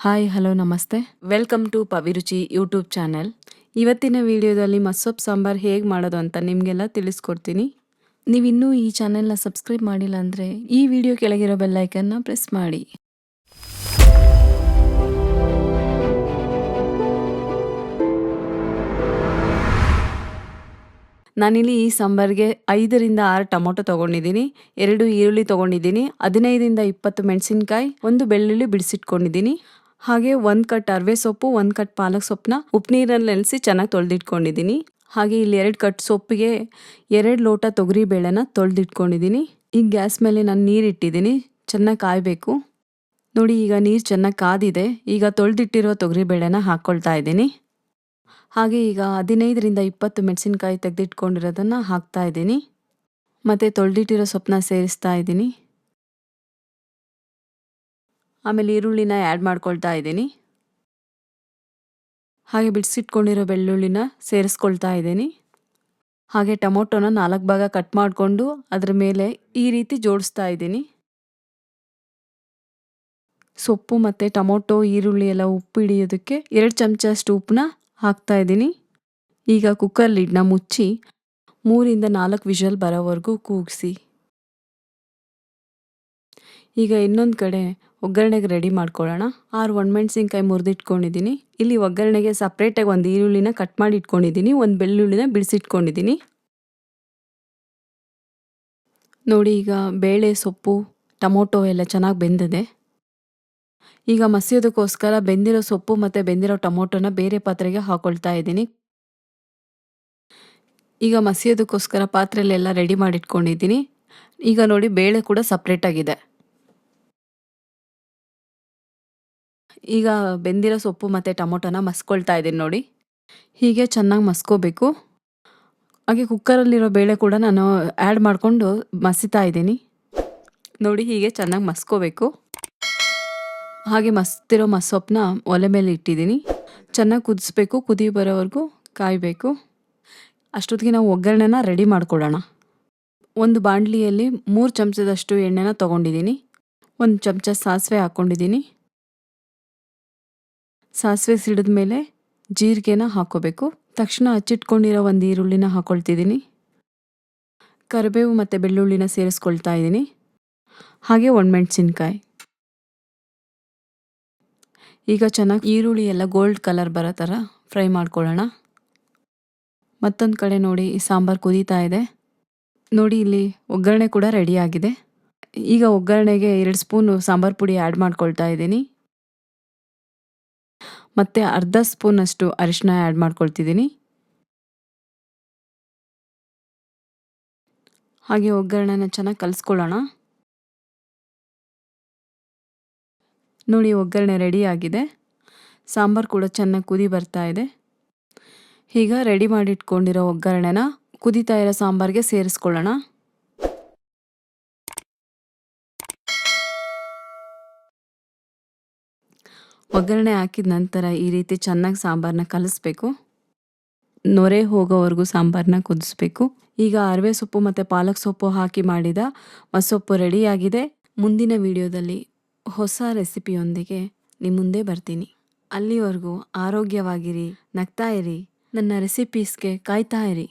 Hi hello ನಮಸ್ತೆ welcome to ಪವಿರುಚಿ YouTube channel. ಇವತ್ತಿನ ವಿಡಿಯೋದಲ್ಲಿ ಮಸ್ಸೊಪ್ಪು ಸಾಂಬಾರು ಹೇಗೆ ಮಾಡೋದು ಅಂತ ನಿಮಗೆಲ್ಲ ತಿಳಿಸ್ಕೊಡ್ತೀನಿ. ನೀವಿನ್ನೂ ಈ ಚಾನೆಲ್ನ ಸಬ್ಸ್ಕ್ರೈಬ್ ಮಾಡಿಲ್ಲ ಅಂದರೆ ಈ ವಿಡಿಯೋ ಕೆಳಗಿರೋ ಬೆಲ್ಲೈಕನ್ನ ಪ್ರೆಸ್ ಮಾಡಿ. ನಾನಿಲ್ಲಿ ಈ ಸಾಂಬಾರಿಗೆ 5ರಿಂದ 6 ಟೊಮೊಟೊ ತೊಗೊಂಡಿದ್ದೀನಿ, 2 ಈರುಳ್ಳಿ ತೊಗೊಂಡಿದ್ದೀನಿ, 15ರಿಂದ 20 ಮೆಣಸಿನ್ಕಾಯಿ, 1 ಬೆಳ್ಳುಳ್ಳಿ ಬಿಡಿಸಿಟ್ಕೊಂಡಿದ್ದೀನಿ. ಹಾಗೆ 1 ಕಟ್ ಅರವೆ ಸೊಪ್ಪು, 1 ಕಟ್ ಪಾಲಕ್ ಸೊಪ್ಪನ್ನ ಉಪ್ಪು ನೀರಲ್ಲಿ ನೆನೆಸಿ ಚೆನ್ನಾಗಿ ತೊಳೆದಿಟ್ಕೊಂಡಿದ್ದೀನಿ. ಹಾಗೆ ಇಲ್ಲಿ 2 ಕಟ್ ಸೊಪ್ಪಿಗೆ 2 ಲೋಟ ತೊಗರಿ ಬೇಳೆನ ತೊಳೆದಿಟ್ಕೊಂಡಿದ್ದೀನಿ. ಈಗ ಗ್ಯಾಸ್ ಮೇಲೆ ನಾನು ನೀರು ಇಟ್ಟಿದ್ದೀನಿ, ಚೆನ್ನಾಗಿ ಕಾಯಬೇಕು. ನೋಡಿ, ಈಗ ನೀರು ಚೆನ್ನಾಗಿ ಕಾದಿದೆ. ಈಗ ತೊಳೆದಿಟ್ಟಿರೋ ತೊಗರಿ ಬೇಳೆನ ಹಾಕ್ಕೊಳ್ತಾ ಇದ್ದೀನಿ. ಹಾಗೆ ಈಗ 15ರಿಂದ 20 ಮೆಣಸಿನ್ಕಾಯಿ ತೆಗೆದಿಟ್ಕೊಂಡಿರೋದನ್ನು ಹಾಕ್ತಾ ಇದ್ದೀನಿ. ಮತ್ತು ತೊಳೆದಿಟ್ಟಿರೋ ಸೊಪ್ಪನ್ನ ಸೇರಿಸ್ತಾ ಇದ್ದೀನಿ. ಆಮೇಲೆ ಈರುಳ್ಳಿನ ಆ್ಯಡ್ ಮಾಡ್ಕೊಳ್ತಾ ಇದ್ದೀನಿ. ಹಾಗೆ ಬಿಡಿಸಿಟ್ಕೊಂಡಿರೋ ಬೆಳ್ಳುಳ್ಳಿನ ಸೇರಿಸ್ಕೊಳ್ತಾ ಇದ್ದೀನಿ. ಹಾಗೆ ಟೊಮೊಟೊನ 4 ಭಾಗ ಕಟ್ ಮಾಡಿಕೊಂಡು ಅದ್ರ ಮೇಲೆ ಈ ರೀತಿ ಜೋಡಿಸ್ತಾ ಇದ್ದೀನಿ. ಸೊಪ್ಪು ಮತ್ತು ಟೊಮೊಟೊ ಈರುಳ್ಳಿ ಎಲ್ಲ ಉಪ್ಪು ಹಿಡಿಯೋದಕ್ಕೆ 2 ಚಮಚಷ್ಟು ಉಪ್ಪನ್ನ ಹಾಕ್ತಾ ಇದ್ದೀನಿ. ಈಗ ಕುಕ್ಕರ್ ಲಿಡ್ನ ಮುಚ್ಚಿ 3ರಿಂದ 4 ವಿಷಲ್ ಬರೋವರೆಗೂ ಕೂಗಿಸಿ. ಈಗ ಇನ್ನೊಂದು ಕಡೆ ಒಗ್ಗರಣೆಗೆ ರೆಡಿ ಮಾಡ್ಕೊಳ್ಳೋಣ. 6 ಒಣಮೆಣಸಿನ್ಕಾಯಿ ಮುರಿದಿಟ್ಕೊಂಡಿದ್ದೀನಿ. ಇಲ್ಲಿ ಒಗ್ಗರಣೆಗೆ ಸಪ್ರೇಟಾಗಿ 1 ಈರುಳ್ಳಿನ ಕಟ್ ಮಾಡಿ ಇಟ್ಕೊಂಡಿದ್ದೀನಿ, 1 ಬೆಳ್ಳುಳ್ಳಿನ ಬಿಡಿಸಿಟ್ಕೊಂಡಿದ್ದೀನಿ. ನೋಡಿ, ಈಗ ಬೇಳೆ, ಸೊಪ್ಪು, ಟೊಮೊಟೊ ಎಲ್ಲ ಚೆನ್ನಾಗಿ ಬೆಂದಿದೆ. ಈಗ ಮಸಿಯೋದಕ್ಕೋಸ್ಕರ ಬೆಂದಿರೋ ಸೊಪ್ಪು ಮತ್ತು ಬೆಂದಿರೋ ಟೊಮೊಟೊನ ಬೇರೆ ಪಾತ್ರೆಗೆ ಹಾಕೊಳ್ತಾ ಇದ್ದೀನಿ. ಈಗ ಮಸಿಯೋದಕ್ಕೋಸ್ಕರ ಪಾತ್ರೆಯಲ್ಲೆಲ್ಲ ರೆಡಿ ಮಾಡಿಟ್ಕೊಂಡಿದ್ದೀನಿ. ಈಗ ನೋಡಿ, ಬೇಳೆ ಕೂಡ ಸಪ್ರೇಟಾಗಿದೆ. ಈಗ ಬೆಂದಿರೋ ಸೊಪ್ಪು ಮತ್ತು ಟೊಮೊಟೊನ ಮಸ್ಕೊಳ್ತಾ ಇದ್ದೀನಿ. ನೋಡಿ, ಹೀಗೆ ಚೆನ್ನಾಗಿ ಮಸ್ಕೋಬೇಕು. ಹಾಗೆ ಕುಕ್ಕರಲ್ಲಿರೋ ಬೇಳೆ ಕೂಡ ನಾನು ಆ್ಯಡ್ ಮಾಡಿಕೊಂಡು ಮಸಿತಾ ಇದ್ದೀನಿ. ನೋಡಿ, ಹೀಗೆ ಚೆನ್ನಾಗಿ ಮಸ್ಕೋಬೇಕು. ಹಾಗೆ ಮಸ್ತಿರೋ ಮಸ್ಸೊಪ್ಪನ್ನ ಒಲೆ ಮೇಲೆ ಇಟ್ಟಿದ್ದೀನಿ. ಚೆನ್ನಾಗಿ ಕುದಿಸ್ಬೇಕು, ಕುದಿ ಬರೋವರೆಗೂ ಕಾಯಬೇಕು. ಅಷ್ಟೊತ್ತಿಗೆ ನಾವು ಒಗ್ಗರಣೆನ ರೆಡಿ ಮಾಡ್ಕೊಳ್ಳೋಣ. ಒಂದು ಬಾಣಲಿಯಲ್ಲಿ 3 ಚಮಚದಷ್ಟು ಎಣ್ಣೆನ ತೊಗೊಂಡಿದ್ದೀನಿ. 1 ಚಮಚ ಸಾಸಿವೆ ಹಾಕ್ಕೊಂಡಿದ್ದೀನಿ. ಸಾಸಿವೆ ಸಿಡಿದ ಮೇಲೆ ಜೀರಿಗೆನ ಹಾಕ್ಕೋಬೇಕು. ತಕ್ಷಣ ಹಚ್ಚಿಟ್ಕೊಂಡಿರೋ 1 ಈರುಳ್ಳಿನ ಹಾಕ್ಕೊಳ್ತಿದ್ದೀನಿ. ಕರಿಬೇವು ಮತ್ತು ಬೆಳ್ಳುಳ್ಳಿನ ಸೇರಿಸ್ಕೊಳ್ತಾ ಇದ್ದೀನಿ. ಹಾಗೆ ಒಣಮೆಣಸಿನ್ಕಾಯಿ. ಈಗ ಚೆನ್ನಾಗಿ ಈರುಳ್ಳಿ ಎಲ್ಲ ಗೋಲ್ಡ್ ಕಲರ್ ಬರೋ ಥರ ಫ್ರೈ ಮಾಡ್ಕೊಳ್ಳೋಣ. ಮತ್ತೊಂದು ಕಡೆ ನೋಡಿ, ಈ ಸಾಂಬಾರು ಕುದೀತಾ ಇದೆ. ನೋಡಿ, ಇಲ್ಲಿ ಒಗ್ಗರಣೆ ಕೂಡ ರೆಡಿಯಾಗಿದೆ. ಈಗ ಒಗ್ಗರಣೆಗೆ 2 ಸ್ಪೂನು ಸಾಂಬಾರು ಪುಡಿ ಆ್ಯಡ್ ಮಾಡ್ಕೊಳ್ತಾ ಇದ್ದೀನಿ. ಮತ್ತು ಅರ್ಧ ಸ್ಪೂನಷ್ಟು ಅರಿಶಿನ ಆ್ಯಡ್ ಮಾಡ್ಕೊಳ್ತಿದ್ದೀನಿ. ಹಾಗೆ ಒಗ್ಗರಣೆನ ಚೆನ್ನಾಗಿ ಕಲಿಸ್ಕೊಳ್ಳೋಣ. ನೋಡಿ, ಒಗ್ಗರಣೆ ರೆಡಿಯಾಗಿದೆ. ಸಾಂಬಾರು ಕೂಡ ಚೆನ್ನಾಗಿ ಕುದಿ ಬರ್ತಾ ಇದೆ. ಈಗ ರೆಡಿ ಮಾಡಿಟ್ಕೊಂಡಿರೋ ಒಗ್ಗರಣೆನ ಕುದೀತಾ ಇರೋ ಸಾಂಬಾರಿಗೆ ಸೇರಿಸ್ಕೊಳ್ಳೋಣ. ಒಗ್ಗರಣೆ ಹಾಕಿದ ನಂತರ ಈ ರೀತಿ ಚೆನ್ನಾಗಿ ಸಾಂಬಾರನ್ನ ಕಲಿಸ್ಬೇಕು. ನೊರೆ ಹೋಗೋವರೆಗೂ ಸಾಂಬಾರನ್ನ ಕುದಿಸ್ಬೇಕು. ಈಗ ಅರವೆ ಸೊಪ್ಪು ಮತ್ತು ಪಾಲಕ್ ಸೊಪ್ಪು ಹಾಕಿ ಮಾಡಿದ ಮಸ್ಸೊಪ್ಪು ರೆಡಿಯಾಗಿದೆ. ಮುಂದಿನ ವಿಡಿಯೋದಲ್ಲಿ ಹೊಸ ರೆಸಿಪಿಯೊಂದಿಗೆ ನಿಮ್ಮ ಮುಂದೆ ಬರ್ತೀನಿ. ಅಲ್ಲಿವರೆಗೂ ಆರೋಗ್ಯವಾಗಿರಿ, ನಗ್ತಾ ಇರಿ, ನನ್ನ ರೆಸಿಪೀಸ್ಗೆ ಕಾಯ್ತಾ ಇರಿ.